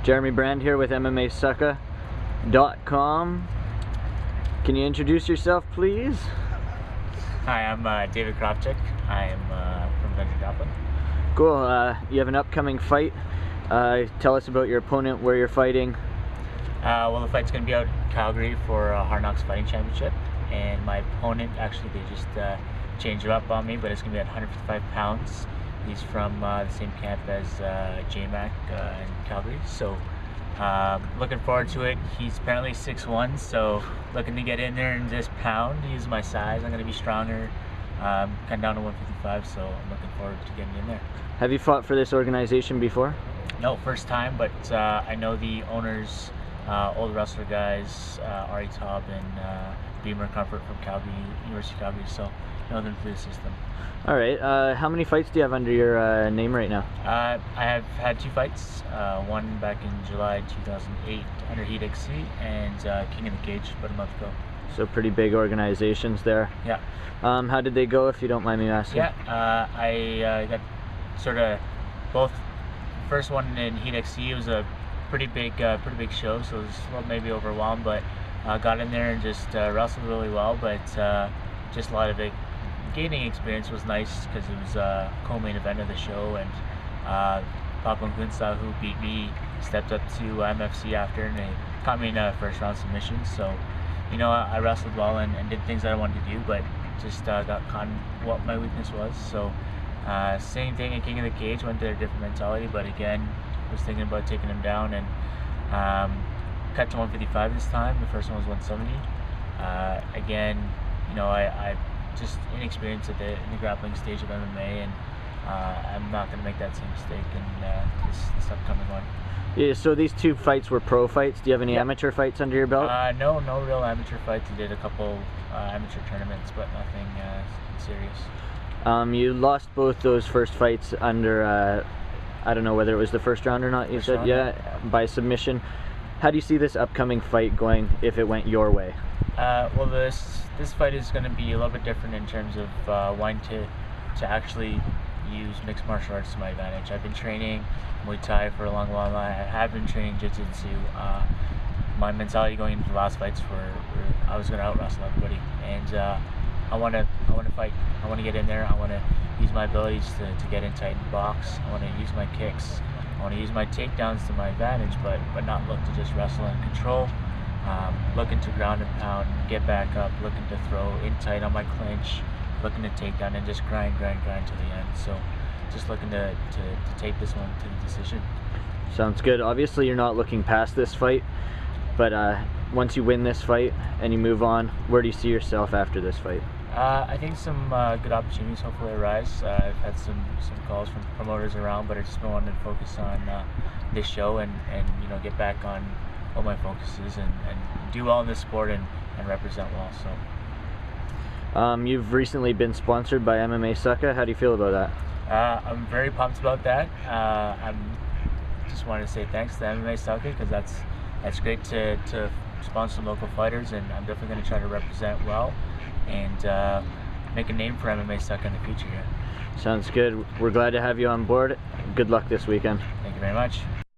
Jeremy Brand here with MMAsucka.com. Can you introduce yourself, please? Hi, I'm David Krawczyk. I am from Dungeon Grappling. Cool. You have an upcoming fight. Tell us about your opponent, where you're fighting. Well, the fight's going to be out in Calgary for Hard Knocks Fighting Championship, and my opponent, actually, they just changed it up on me, but it's going to be at 155 pounds. He's from the same camp as J-Mac in Calgary, so looking forward to it. He's apparently 6'1", so looking to get in there and just pound. Use my size. I'm going to be stronger, kind down to 155, so I'm looking forward to getting in there. Have you fought for this organization before? No, first time, but I know the owners, old wrestler guys, Ari Taub and Beamer Comfort from Calgary, University of Calgary, so I know them through the system. All right. How many fights do you have under your name right now? I have had 2 fights. One back in July 2008 under Heat XC, and King of the Cage about a month ago. So pretty big organizations there. Yeah. How did they go, if you don't mind me asking? Yeah. I got sort of both. First one in Heat XC, it was a pretty big show, so it was a little maybe overwhelmed, but got in there and just wrestled really well. But just a lot of it. Gaining experience was nice because it was a co-main event of the show, and Papa Gunsta, who beat me, stepped up to MFC after, and they caught me in a first round submission. So, you know, I wrestled well and did things that I wanted to do, but just got caught in what my weakness was. So, same thing in King of the Cage, went to a different mentality, but again, was thinking about taking him down, and cut to 155 this time. The first one was 170. Again, you know, I just inexperienced in the grappling stage of MMA, and I'm not going to make that same mistake in this upcoming one. Yeah, so these 2 fights were pro fights. Do you have any amateur fights under your belt? No real amateur fights. I did a couple amateur tournaments, but nothing serious. You lost both those first fights under, I don't know whether it was the first round or not, you said? Yeah, by submission. How do you see this upcoming fight going if it went your way? Well, this fight is going to be a little bit different in terms of wanting to actually use mixed martial arts to my advantage. I've been training Muay Thai for a long while. I have been training Jiu-Jitsu. My mentality going into the last fights were I was going to out-wrestle everybody, and I want to fight. I want to get in there. I want to use my abilities to get in tight and box. I want to use my kicks. I want to use my takedowns to my advantage, but not look to just wrestle and control. Looking to ground and pound, get back up, looking to throw in tight on my clinch, looking to take down and just grind to the end. So just looking to take this one to the decision. Sounds good. Obviously you're not looking past this fight, but once you win this fight and you move on, where do you see yourself after this fight? I think some good opportunities hopefully arise. I've had some calls from promoters around, but I just wanted to focus on this show and you know, get back on what my focus is and do well in this sport and represent well. So you've recently been sponsored by MMAsucka. How do you feel about that? I'm very pumped about that. I'm just wanted to say thanks to MMAsucka, because that's great to sponsor some local fighters, and I'm definitely going to try to represent well and make a name for MMAsucka in the future here. Sounds good. We're glad to have you on board. Good luck this weekend. Thank you very much.